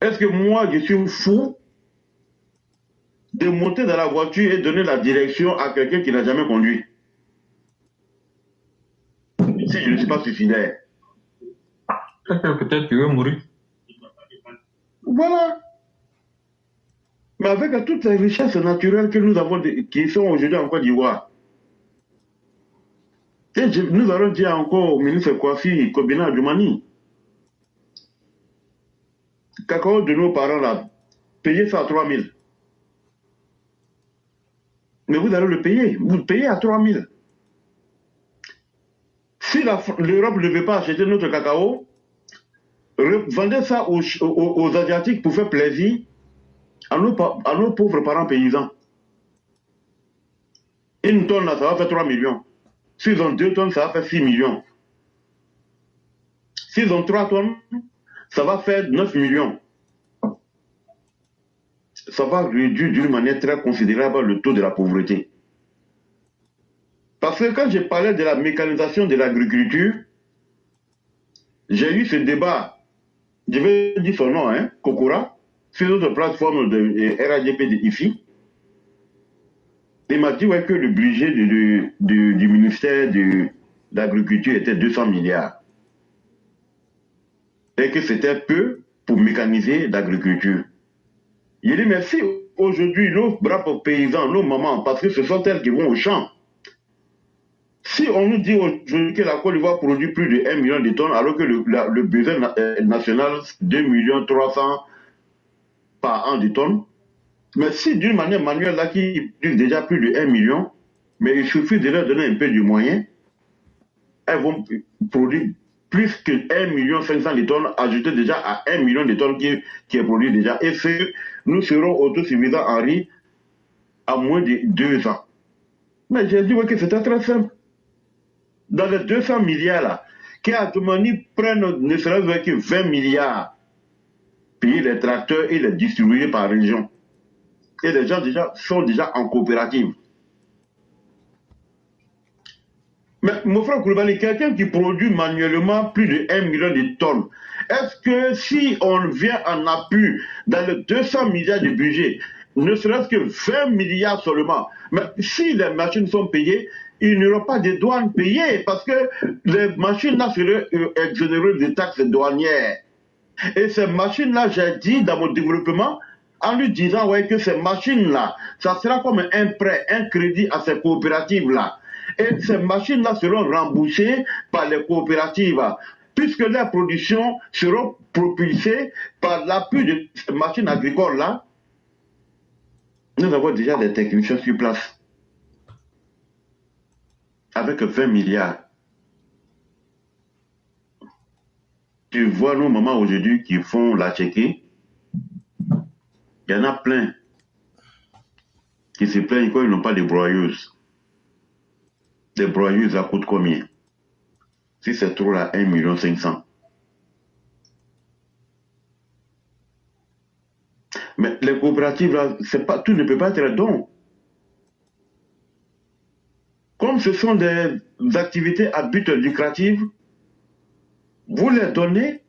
Est-ce que moi, je suis fou de monter dans la voiture et donner la direction à quelqu'un qui n'a jamais conduit? Si je ne suis pas suicidaire. Peut-être qu'il veut mourir. Voilà. Mais avec toutes les richesses naturelles que nous avons, qui sont aujourd'hui en Côte d'Ivoire, nous allons dire encore au ministre Kouafi Kobina Djoumani, cacao de nos parents là, payez ça à 3 000. Mais vous allez le payer. Vous le payez à 3 000. Si l'Europe ne veut pas acheter notre cacao, vendez ça aux Asiatiques pour faire plaisir à nos pauvres parents paysans. Une tonne là, ça va faire 3 millions. S'ils ont 2 tonnes, ça va faire 6 millions. S'ils ont 3 tonnes, ça va faire 9 millions. Ça va réduire d'une manière très considérable le taux de la pauvreté. Parce que quand je parlais de la mécanisation de l'agriculture, j'ai eu ce débat, je vais dire son nom, hein, Kokora, sur notre plateforme de RADP de IFI. Il m'a dit ouais, que le budget du ministère de l'Agriculture était 200 milliards. Et que c'était peu pour mécaniser l'agriculture. Il dit, mais si aujourd'hui nos braves paysans, nos mamans, parce que ce sont elles qui vont au champ, si on nous dit aujourd'hui que la Côte d'Ivoire produit plus de 1 million de tonnes, alors que le besoin national, 2,3 millions par an de tonnes, mais si d'une manière manuelle, là, qui produisent déjà plus de 1 million, mais il suffit de leur donner un peu de moyens, elles vont produire plus que 1,5 million de tonnes, ajouter déjà à 1 million de tonnes qui est produit déjà. Et nous serons autosuffisants en riz à moins de 2 ans. Mais j'ai dit ouais, que c'était très simple. Dans les 200 milliards là, qu'Atoumani prenne ne serait-ce que 20 milliards, payer les tracteurs et les distribuer par région. Et les gens sont déjà en coopérative. Mais mon frère Koulibaly, quelqu'un qui produit manuellement plus de 1 million de tonnes, est-ce que si on vient en appui dans les 200 milliards de budget, ne serait-ce que 20 milliards seulement, mais si les machines sont payées, il n'y aura pas de douane payée parce que les machines-là seraient exonérées des taxes douanières. Et ces machines-là, j'ai dit dans mon développement, en lui disant ouais, que ces machines-là, ça sera comme un prêt, un crédit à ces coopératives-là. Et ces machines-là seront remboursées par les coopératives, puisque leurs productions seront propulsées par l'appui de ces machines agricoles-là. Nous avons déjà des techniciens sur place, avec 20 milliards. Tu vois nos mamans aujourd'hui qui font la checker, il y en a plein qui se plaignent quand ils n'ont pas de broyeuses. Des broyeuses, ça coûte combien? Si c'est trop là, 1,5 million. Mais les coopératives, là, tout ne peut pas être don. Comme ce sont des activités à but lucratif, vous les donnez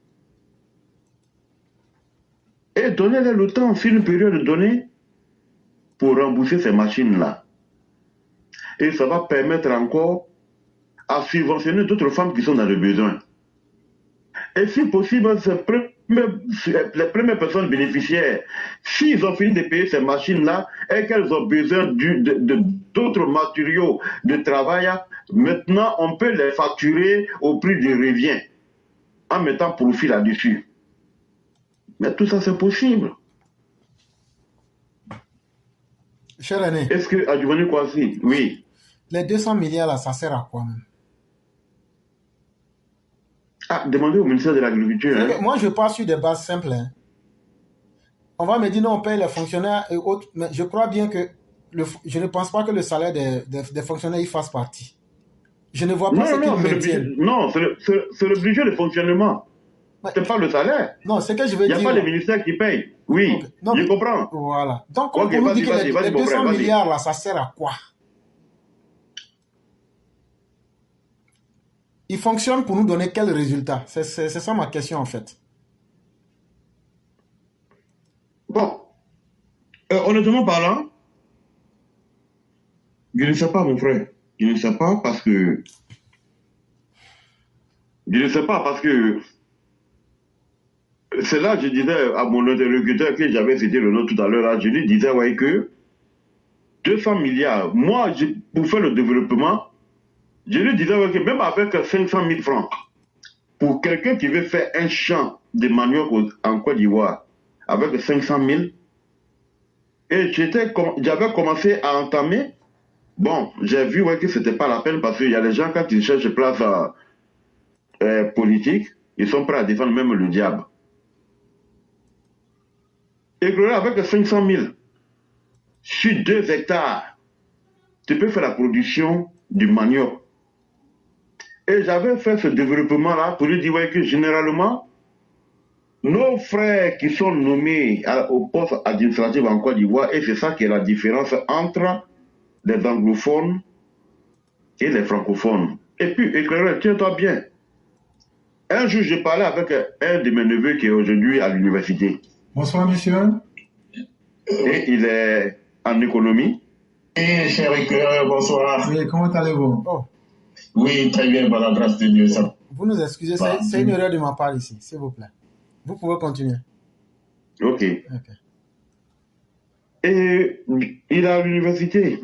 et donnez-les le temps, sur une période donnée, pour rembourser ces machines-là. Et ça va permettre encore à subventionner d'autres femmes qui sont dans le besoin. Et si possible, les premières personnes bénéficiaires, s'ils ont fini de payer ces machines-là et qu'elles ont besoin d'autres matériaux de travail, maintenant on peut les facturer au prix du revient en mettant profit là-dessus. Mais tout ça c'est possible. Cher René. Est-ce que Adjoumani Kouassi, oui. Les 200 milliards là, ça sert à quoi même? Ah, demandez au ministère de l'Agriculture. Hein. Moi, je pars sur des bases simples. Hein. On va me dire non, on paye les fonctionnaires et autres, mais je crois bien que je ne pense pas que le salaire des fonctionnaires y fasse partie. Je ne vois pas ce qu'ils maintiennent. Non, c'est le budget de fonctionnement. C'est pas le salaire. Non, c'est que je veux dire. Il n'y a pas les ministères qui payent. Oui, okay. Non, je comprends. Voilà. Donc, on nous dit que les 200 milliards là, ça sert à quoi? Il fonctionne pour nous donner quel résultat? C'est ça ma question en fait. honnêtement parlant, je ne sais pas, mon frère. Je ne sais pas parce que... Je ne sais pas parce que... C'est là que je disais à mon interlocuteur que j'avais cité le nom tout à l'heure, là, je lui disais, ouais, que 200 milliards, moi, pour faire le développement, je lui disais, ouais, que même avec 500 000 francs, pour quelqu'un qui veut faire un champ de manioc en Côte d'Ivoire, avec 500 000, et j'avais commencé à entamer. Bon, j'ai vu ouais, que ce n'était pas la peine parce qu'il y a des gens, quand ils cherchent place politique, ils sont prêts à défendre même le diable. Et là, avec 500 000, sur 2 hectares, tu peux faire la production du manioc. Et j'avais fait ce développement-là pour lui dire ouais, que généralement, nos frères qui sont nommés au poste administratif en Côte d'Ivoire, et c'est ça qui est la différence entre les anglophones et les francophones. Et puis, éclaireur, tiens-toi bien. Un jour, j'ai parlé avec un de mes neveux qui est aujourd'hui à l'université. Bonsoir, monsieur. Et il est en économie. Et cher éclaireur, bonsoir. Oui, comment allez-vous? Oh. Oui, très bien, par la grâce de Dieu. Ça... Vous nous excusez, c'est une erreur de ma part ici, s'il vous plaît. Vous pouvez continuer. Ok. Et il est à l'université.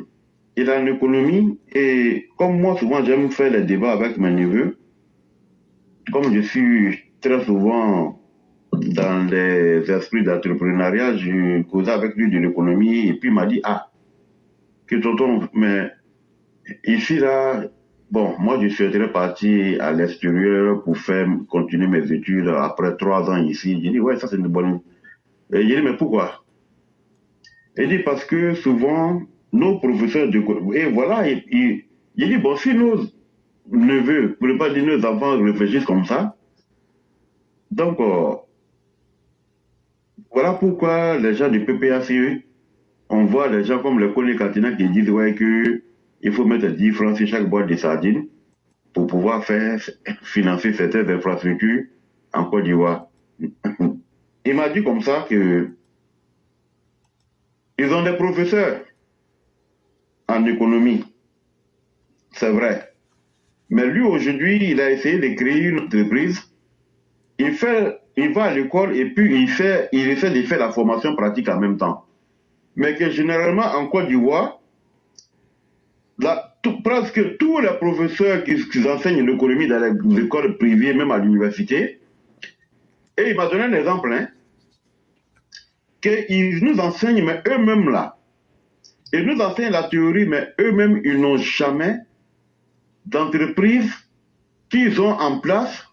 Il est en économie. Et comme moi, souvent, j'aime faire les débats avec mes neveux. Comme je suis très souvent dans les esprits d'entrepreneuriat, je causais avec lui de l'économie. Et puis il m'a dit, que tonton, mais ici, là, bon, moi, je souhaiterais partir à l'extérieur pour continuer mes études après 3 ans ici. J'ai dit, ouais, ça, c'est une bonne... Et j'ai dit, mais pourquoi? Il dit, parce que souvent, nos professeurs de... Et voilà, j'ai dit, bon, si nos neveux, pour ne pas dire nos enfants, réfléchissent comme ça, donc, voilà pourquoi les gens du PPACE, on voit les gens comme les collègues Katina qui disent, ouais, que il faut mettre 10 francs sur chaque boîte de sardines pour pouvoir financer certaines infrastructures en Côte d'Ivoire. Il m'a dit comme ça que ils ont des professeurs en économie. C'est vrai. Mais lui, aujourd'hui, il a essayé de créer une entreprise. Il va à l'école et puis il essaie de faire la formation pratique en même temps. Mais que généralement, en Côte d'Ivoire, presque tous les professeurs qui enseignent l'économie dans les écoles privées, même à l'université, et il m'a donné un exemple, hein, qu'ils nous enseignent, mais eux-mêmes là, ils nous enseignent la théorie, mais eux-mêmes, ils n'ont jamais d'entreprise qu'ils ont en place.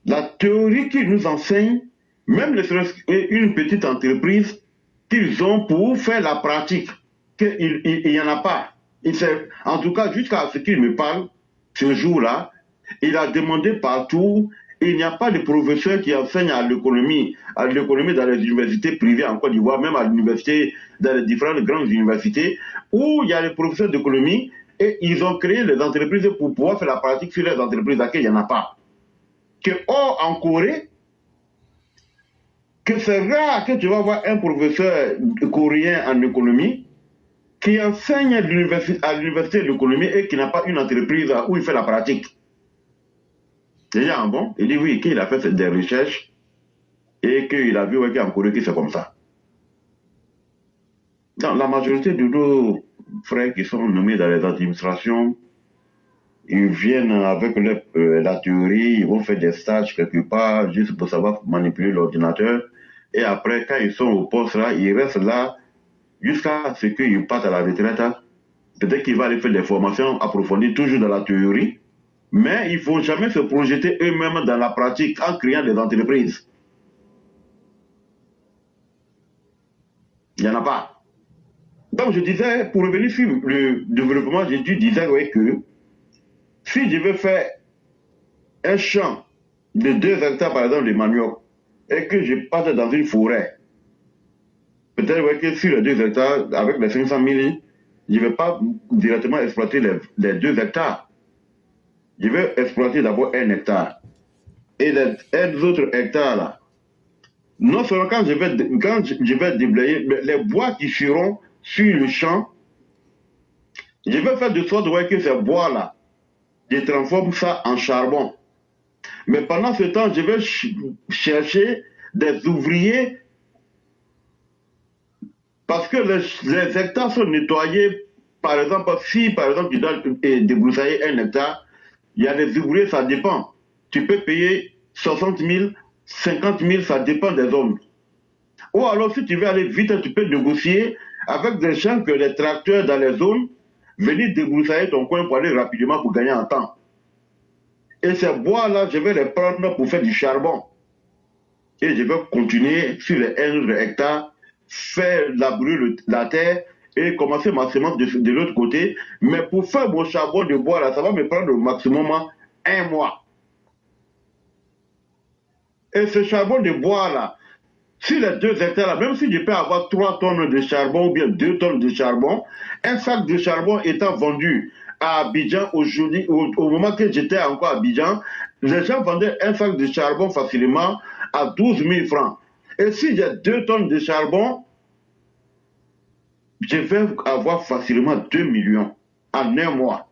La théorie qu'ils nous enseignent, même une petite entreprise qu'ils ont pour faire la pratique, qu'il n'y en a pas. En tout cas, jusqu'à ce qu'il me parle, ce jour-là, il a demandé partout, il n'y a pas de professeurs qui enseignent à l'économie dans les universités privées en Côte d'Ivoire, même à l'université, dans les différentes grandes universités, où il y a les professeurs d'économie, et ils ont créé les entreprises pour pouvoir faire la pratique sur les entreprises à laquelle il n'y en a pas. Or, en Corée, que c'est rare que tu vas voir un professeur coréen en économie qui enseigne à l'université de l'économie et qui n'a pas une entreprise où il fait la pratique. Déjà, bon, il dit oui, qu'il a fait des recherches et qu'il a vu ouais, qu'en Corée que c'est comme ça. Dans la majorité de nos frères qui sont nommés dans les administrations, ils viennent avec la théorie, ils vont faire des stages quelque part juste pour savoir manipuler l'ordinateur. Et après, quand ils sont au poste là, ils restent là jusqu'à ce qu'ils partent à la retraite. Peut-être qu'ils vont aller faire des formations approfondies, toujours dans la théorie. Mais il ne faut jamais se projeter eux-mêmes dans la pratique en créant des entreprises. Il n'y en a pas. Donc je disais, pour revenir sur le développement, je disais ouais, que si je veux faire un champ de 2 hectares, par exemple, de manioc, et que je passe dans une forêt, peut-être ouais, que sur les 2 hectares, avec les 500 000, je ne vais pas directement exploiter les 2 hectares. Je vais exploiter d'abord 1 hectare. Et les autres hectares, là, Non seulement quand je vais déblayer, mais les bois qui seront sur le champ, je vais faire de sorte que ces bois-là, je transforme ça en charbon. Mais pendant ce temps, je vais chercher des ouvriers parce que les hectares sont nettoyés. Par exemple, si par exemple tu dois débroussailler un hectare, il y a des ouvriers, ça dépend. Tu peux payer 60 000, 50 000, ça dépend des hommes. Ou alors si tu veux aller vite, tu peux négocier avec des gens que les tracteurs dans les zones, venir débroussailler ton coin pour aller rapidement pour gagner en temps. Et ces bois-là, je vais les prendre pour faire du charbon. Et je vais continuer sur les 1 hectare, faire labourer la terre et commencer ma semence de l'autre côté. Mais pour faire mon charbon de bois, là, ça va me prendre au maximum 1 mois. Et ce charbon de bois, là, sur les 2 hectares, là, même si je peux avoir 3 tonnes de charbon ou bien 2 tonnes de charbon, un sac de charbon étant vendu à Abidjan aujourd'hui, au moment que j'étais encore à Abidjan, les gens vendaient un sac de charbon facilement à 12 000 francs. Et si j'ai 2 tonnes de charbon, je vais avoir facilement 2 millions en 1 mois.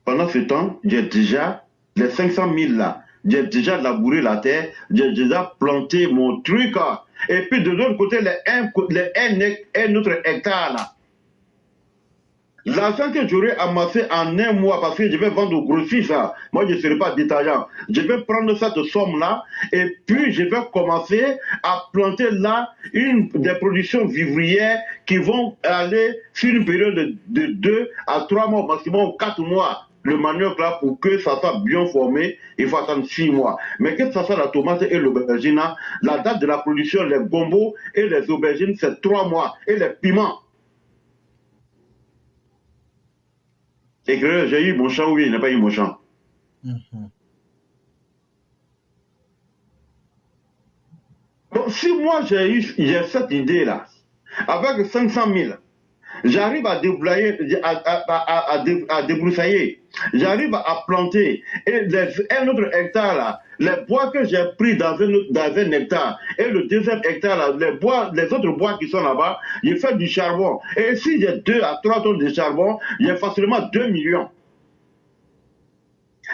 Pendant ce temps, j'ai déjà les 500 000 là, j'ai déjà labouré la terre, j'ai déjà planté mon truc. Et puis de l'autre côté, un autre hectare là. L'argent que j'aurais amassé en 1 mois, parce que je vais vendre au grossiste, ça, moi je ne serai pas détaillant. Je vais prendre cette somme-là et puis je vais commencer à planter là des productions vivrières qui vont aller sur une période de 2 à 3 mois, maximum 4 mois. Le manioc là, pour que ça soit bien formé, il faut attendre 6 mois. Mais que ce soit la tomate et l'aubergine, la date de la production, les gombos et les aubergines, c'est 3 mois. Et les piments. Et que j'ai eu mon champ ou il n'a pas eu mon champ. Donc, si moi j'ai cette idée-là, avec 500 000, j'arrive à déblayer, à débroussailler, j'arrive à planter, et un autre hectare là, les bois que j'ai pris dans un hectare, et le 2e hectare là, les autres bois qui sont là-bas, je fais du charbon. Et si j'ai 2 à 3 tonnes de charbon, j'ai facilement 2 millions.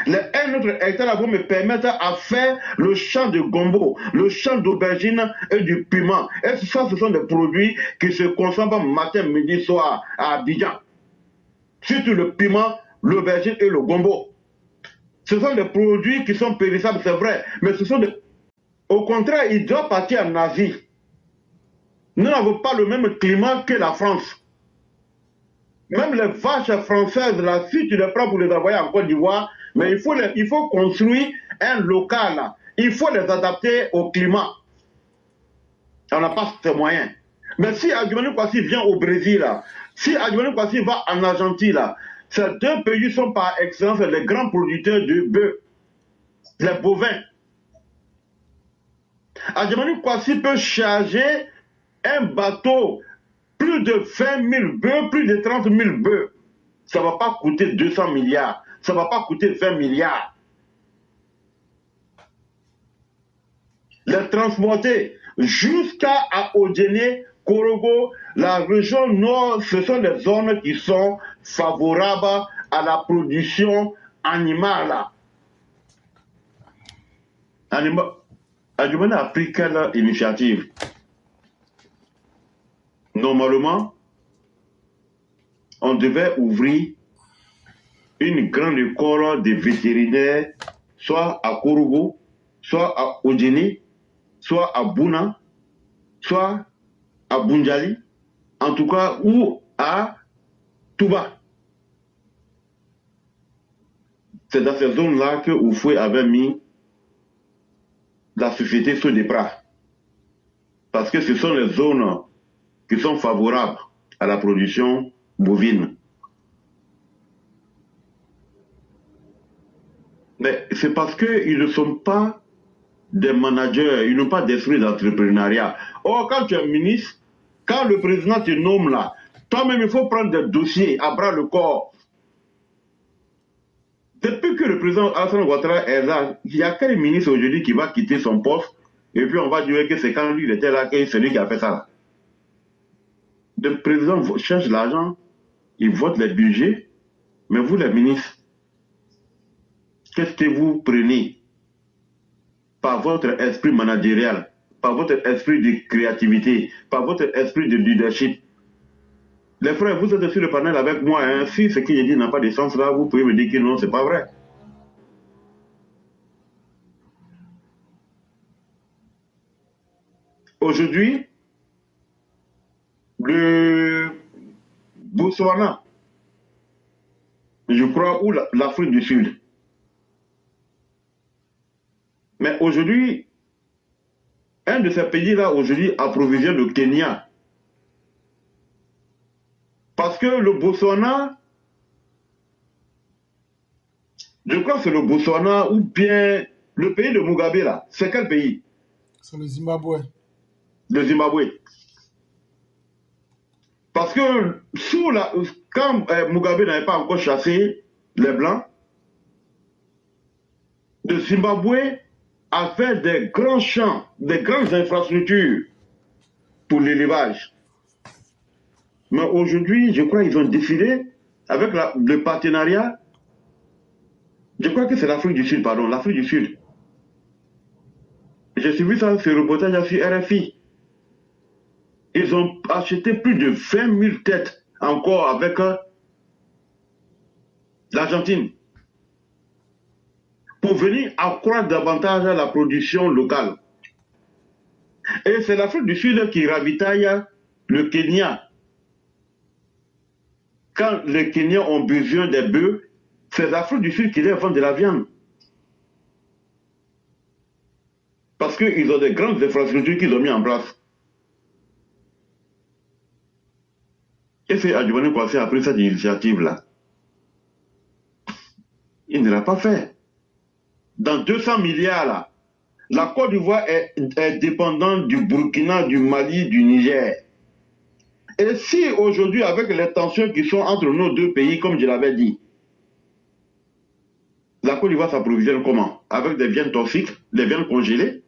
Un autre hectare va me permettre à faire le champ de gombo, le champ d'aubergine et du piment. Et ça, ce sont des produits qui se consomment matin, midi, soir à Abidjan. Surtout le piment, l'aubergine et le gombo. Ce sont des produits qui sont périssables, c'est vrai, mais ce sont des... Au contraire, ils doivent partir en Asie. Nous n'avons pas le même climat que la France. Même les vaches françaises, là, si tu les prends pour les envoyer en Côte d'Ivoire, mais il faut construire un local, là. Il faut les adapter au climat. On n'a pas ces moyens. Mais si Adjumani Kwasi vient au Brésil, là, si Adjumani Kwasi va en Argentine, là, ces 2 pays sont par excellence les grands producteurs de bœufs, les bovins. Adjumani Kwasi peut charger un bateau plus de 20 000 bœufs, plus de 30 000 bœufs. Ça ne va pas coûter 200 milliards. Ça ne va pas coûter 20 milliards. Les transporter jusqu'à Odjene, Korogo, la région nord, ce sont des zones qui sont favorables à la production animale. Adjumani a pris quelle initiative? Normalement, on devait ouvrir une grande école de vétérinaires, soit à Korogo, soit à Odjene, soit à Bouna, soit à Bunjali, en tout cas, ou à Touba. C'est dans ces zones-là que Oufoué avait mis la société sous des bras. Parce que ce sont les zones qui sont favorables à la production bovine. Mais c'est parce qu'ils ne sont pas des managers, ils n'ont pas d'esprit d'entrepreneuriat. Or, quand tu es ministre, quand le président te nomme là, toi-même, il faut prendre des dossiers à bras le corps. Depuis que le président Alassane Ouattara est là, il y a quel ministre aujourd'hui qui va quitter son poste et puis on va dire que c'est quand lui il était là que c'est lui qui a fait ça là. Le président cherche l'argent, il vote les budgets, mais vous les ministres, qu'est-ce que vous prenez par votre esprit managérial, par votre esprit de créativité, par votre esprit de leadership? Les frères, vous êtes sur le panel avec moi, hein. Si ce que j'ai dit n'a pas de sens là, vous pouvez me dire que non, c'est pas vrai. Aujourd'hui, le Botswana, je crois, ou l'Afrique du Sud. Mais aujourd'hui, un de ces pays-là, aujourd'hui, approvisionne le Kenya. Parce que le Botswana, je crois que c'est le Botswana ou bien le pays de Mugabe là. C'est quel pays? C'est le Zimbabwe. Le Zimbabwe. Parce que quand Mugabe n'avait pas encore chassé les Blancs, le Zimbabwe a fait des grands champs, des grandes infrastructures pour l'élevage. Mais aujourd'hui, je crois qu'ils ont décidé, avec le partenariat, je crois que c'est l'Afrique du Sud, pardon, l'Afrique du Sud. J'ai suivi ça, ce reportage sur RFI. Ils ont acheté plus de 20 000 têtes encore avec l'Argentine pour venir accroître davantage la production locale. Et c'est l'Afrique du Sud qui ravitaille le Kenya. Quand les Kenyans ont besoin des bœufs, c'est l'Afrique du Sud qui leur vend de la viande. Parce qu'ils ont des grandes infrastructures qu'ils ont mis en place. Et c'est Adjouani Kouassi a pris cette initiative-là. Il ne l'a pas fait. Dans 200 milliards, là, la Côte d'Ivoire est dépendante du Burkina, du Mali, du Niger. Et si aujourd'hui, avec les tensions qui sont entre nos deux pays, comme je l'avais dit, la Côte d'Ivoire s'approvisionne comment? Avec des viandes toxiques, des viandes congelées.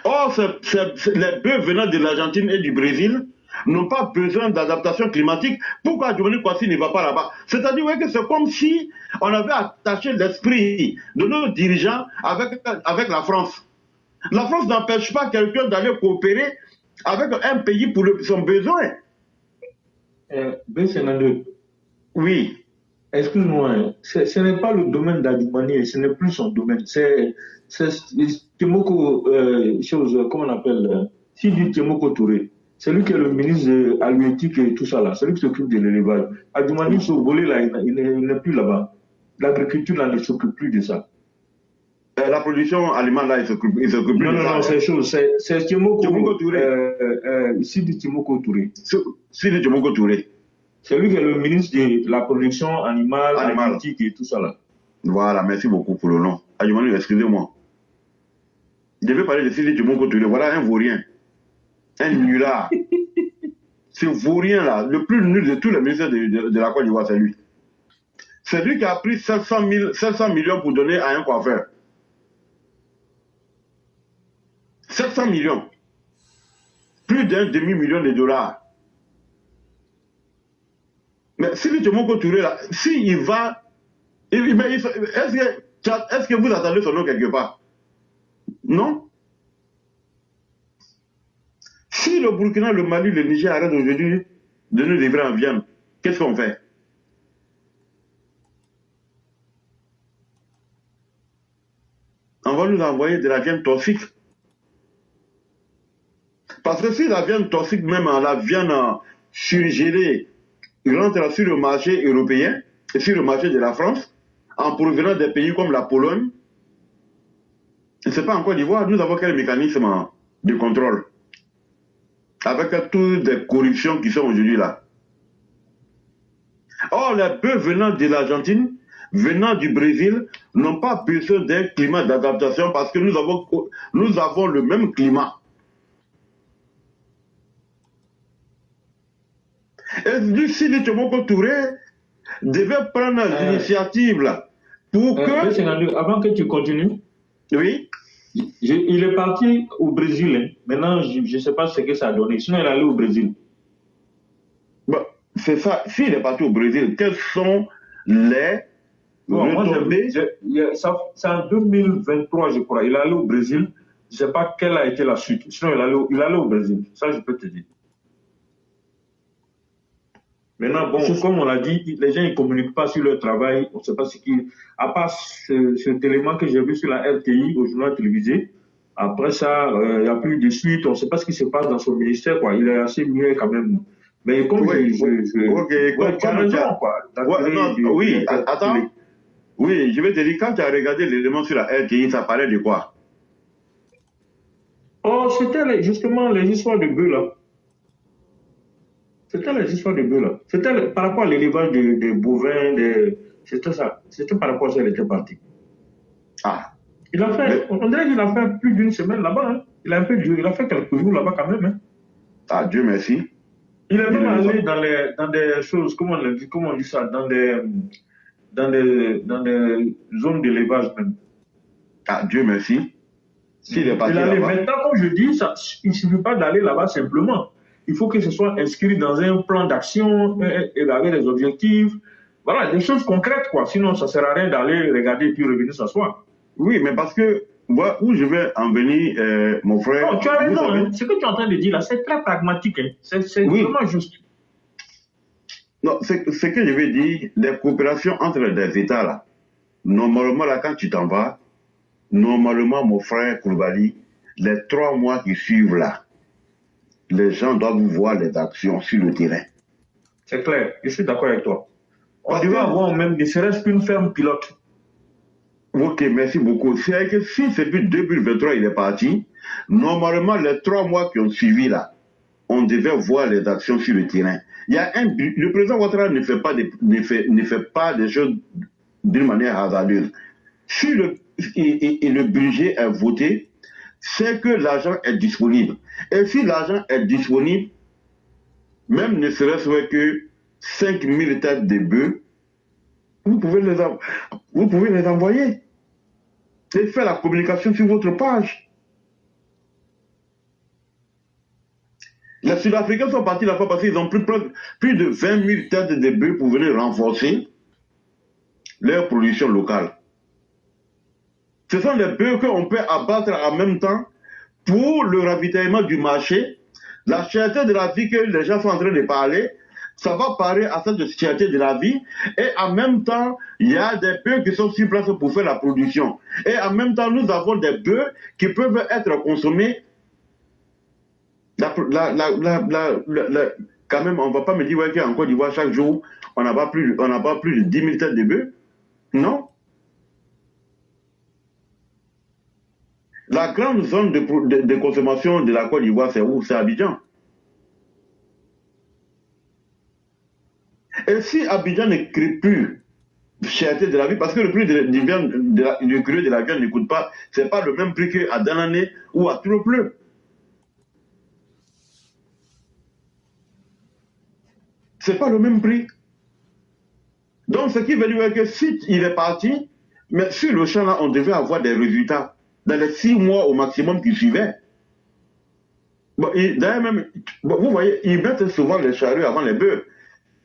Or, les bœufs venant de l'Argentine et du Brésil n'ont pas besoin d'adaptation climatique. Pourquoi Adjouani Kouassi ne va pas là-bas? C'est-à-dire que c'est comme si on avait attaché l'esprit de nos dirigeants avec la France. La France n'empêche pas quelqu'un d'aller coopérer avec un pays pour son besoin. B52. Oui. Excuse-moi, ce n'est pas le domaine d'Adjumani, ce n'est plus son domaine. C'est Temoko, comment on appelle, Sidi Temoko Touré. C'est lui qui est le ministre de l'Halieutique et tout ça là. C'est lui qui s'occupe de l'élevage. Adjumani, ce volet-là, il n'est plus là-bas. L'agriculture là ne s'occupe plus de ça. La production alimentaire, il s'occupe plus de ça. Non, c'est chose. C'est Temoko Touré. Sidi Temoko Touré. Sidi Temoko Touré. C'est lui qui est le ministre de la production animale, halieutique et tout ça là. Voilà, merci beaucoup pour le nom. Adjumani, excusez-moi. Je devais parler de Sidi Temoko Touré. Voilà un vaurien. Un nulard. Ce vaurien là, le plus nul de tous les ministres de la Côte d'Ivoire, c'est lui. C'est lui qui a pris 700 millions pour donner à un coiffeur. 700 millions. Plus d'un demi-million de dollars. Mais si le Temoko Touré là, s'il va, est-ce que vous attendez son nom quelque part? Non? Si le Burkina, le Mali, le Niger arrêtent aujourd'hui de nous livrer en viande, qu'est-ce qu'on fait? On va nous envoyer de la viande toxique. Parce que si la viande toxique, même la viande surgelée, rentre sur le marché européen et sur le marché de la France, en provenant des pays comme la Pologne, ce n'est pas en Côte d'Ivoire, nous avons quel mécanisme de contrôle? Avec toutes les corruptions qui sont aujourd'hui là. Or, les bœufs venant de l'Argentine, venant du Brésil, n'ont pas besoin d'un climat d'adaptation parce que nous avons le même climat. Et si le Temoko Touré, devait prendre l'initiative là pour que... Avant que tu continues, Oui. il est parti au Brésil. Hein. Maintenant, je ne sais pas ce que ça a donné. Sinon, il est allé au Brésil. Bon, c'est ça. S'il est parti au Brésil, quels sont les retombées? C'est en 2023, je crois. Il est allé au Brésil. Je ne sais pas quelle a été la suite. Sinon, il est allé au Brésil. Ça, je peux te dire. Maintenant, bon, comme on l'a dit, les gens ne communiquent pas sur leur travail. On ne sait pas ce qu'ils... À part cet élément que j'ai vu sur la RTI, au journal télévisé, après ça, il n'y a plus de suite. On ne sait pas ce qui se passe dans son ministère, quoi. Il est assez muet quand même. Mais comme tu as raison, quoi. Oui, attends. Oui, je vais te dire, quand tu as regardé l'élément sur la RTI, ça parlait de quoi? Oh, c'était justement les histoires de bœufs, là. C'était les histoires de bœufs, là. C'était par rapport à l'élevage de bovins, c'était ça. C'était par rapport à ça qu'il était parti. Ah. On dirait qu'il a fait plus d'une semaine là-bas. Hein. Il a fait quelques jours là-bas quand même. Hein. Ah, Dieu merci. Il est même allé dans des choses, comment on dit ça, dans des zones d'élevage même. Ah, Dieu merci. S'il est parti là-bas. Maintenant, comme je dis, il ne suffit pas d'aller là-bas simplement. Il faut que ce soit inscrit dans un plan d'action, avec des objectifs. Voilà, des choses concrètes, quoi. Sinon, ça ne sert à rien d'aller regarder et puis revenir s'asseoir. Oui, mais parce que, où je vais en venir, mon frère... Non, tu as raison. Hein. Ce que tu es en train de dire là, c'est très pragmatique. Hein. C'est vraiment juste. Non, ce que je veux dire, les coopérations entre les États, là, normalement, là, quand tu t'en vas, normalement, mon frère Koulibaly, les 3 mois qui suivent, là, les gens doivent voir les actions sur le terrain. C'est clair, je suis d'accord avec toi. On devrait avoir même, ne serait-ce qu'une ferme pilote. Ok, merci beaucoup. C'est que si depuis 2023 il est parti, normalement les 3 mois qui ont suivi là, on devait voir les actions sur le terrain. Il y a le président Ouattara ne fait pas des choses d'une manière hasardeuse. Si le budget est voté, c'est que l'argent est disponible. Et si l'argent est disponible, même ne serait-ce que 5000 têtes de bœufs, vous pouvez les envoyer. Et faire la communication sur votre page. Les Sud-Africains sont partis là-bas parce qu'ils ont plus de 20 000 têtes de bœufs pour venir renforcer leur production locale. Ce sont des bœufs qu'on peut abattre en même temps pour le ravitaillement du marché. La cherté de la vie que les gens sont en train de parler, ça va parer à cette cherté de la vie. Et en même temps, il y a des bœufs qui sont sur place pour faire la production. Et en même temps, nous avons des bœufs qui peuvent être consommés. Quand même, on ne va pas me dire qu'en Côte d'Ivoire, chaque jour, on n'a pas plus de 10 000 têtes de bœufs. Non. La grande zone de consommation de la Côte d'Ivoire, c'est où? C'est Abidjan. Et si Abidjan ne crée plus cherté de la vie, parce que le prix de la viande ne coûte pas, c'est pas le même prix qu'à Danané ou à Tropleu. C'est pas le même prix. Donc, ce qui veut dire que si il est parti, mais sur le champ là, on devait avoir des résultats dans les 6 mois au maximum qui suivaient. Bon, d'ailleurs même, vous voyez, ils mettent souvent les charrues avant les bœufs.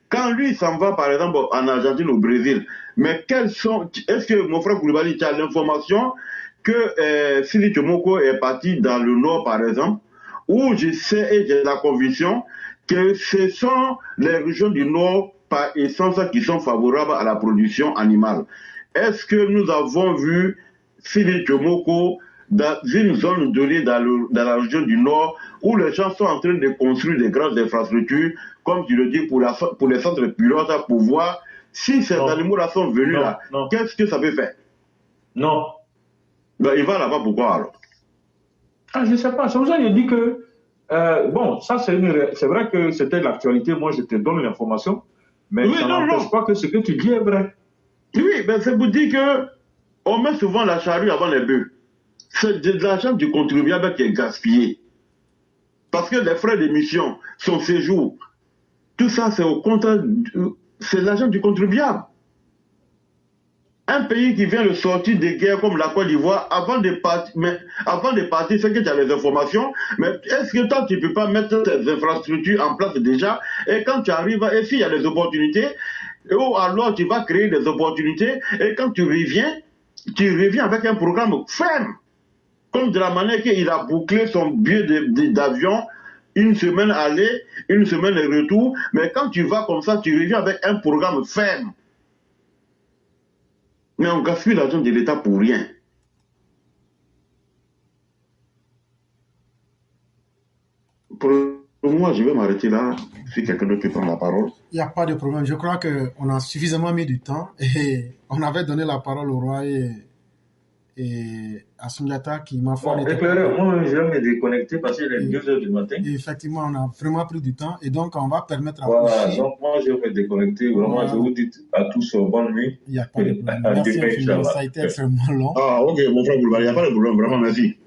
Quand lui s'en va, par exemple, en Argentine, au Brésil, mais est-ce que mon frère Koulibaly, tu as l'information que Sili Tchomoko est parti dans le nord, par exemple, où je sais et j'ai la conviction que ce sont les régions du nord par essence qui sont favorables à la production animale. Est-ce que nous avons vu Sili Tchomoko dans une zone donnée dans la région du nord où les gens sont en train de construire des grandes infrastructures, comme tu le dis, pour les centres pilotes, pour voir si ces animaux-là sont venus là, qu'est-ce que ça peut faire? Non. Ben, il va là-bas pourquoi alors? Ah, je ne sais pas. C'est pour ça que je dis que, bon, ça c'est vrai que c'était l'actualité, moi je te donne l'information, mais oui, ça n'empêche pas que ce que tu dis est vrai. Oui, ben c'est pour dire qu'on met souvent la charrue avant les bœufs. C'est de l'argent du contribuable qui est gaspillé. Parce que les frais d'émission, son séjour, tout ça c'est au compte c'est l'argent du contribuable. Un pays qui vient de sortir des guerres comme la Côte d'Ivoire, avant de partir, c'est que tu as les informations, mais est-ce que toi, tu ne peux pas mettre tes infrastructures en place déjà, et quand tu arrives, et s'il y a des opportunités, ou alors tu vas créer des opportunités, et quand tu reviens avec un programme ferme, comme de la manière qu'il a bouclé son billet d'avion, une semaine aller, une semaine retour, mais quand tu vas comme ça, tu reviens avec un programme ferme. Mais on gaspille l'argent de l'État pour rien. Pour moi, je vais m'arrêter là. Si quelqu'un d'autre peut prendre la parole. Il n'y a pas de problème. Je crois qu'on a suffisamment mis du temps et on avait donné la parole au roi et à Sundiata qui, ma foi, n'était pas... Moi, je vais me déconnecter parce qu'il est 2 heures du matin. Et effectivement, on a vraiment pris du temps et donc on va permettre à Voilà, donc moi, je vais me déconnecter. Vraiment, je vous dis à tous bonne nuit. Il n'y a pas de problème. Merci infiniment. Ça a été extrêmement long. Ah, ok, mon frère Boulba, il n'y a pas de problème. Vraiment, merci.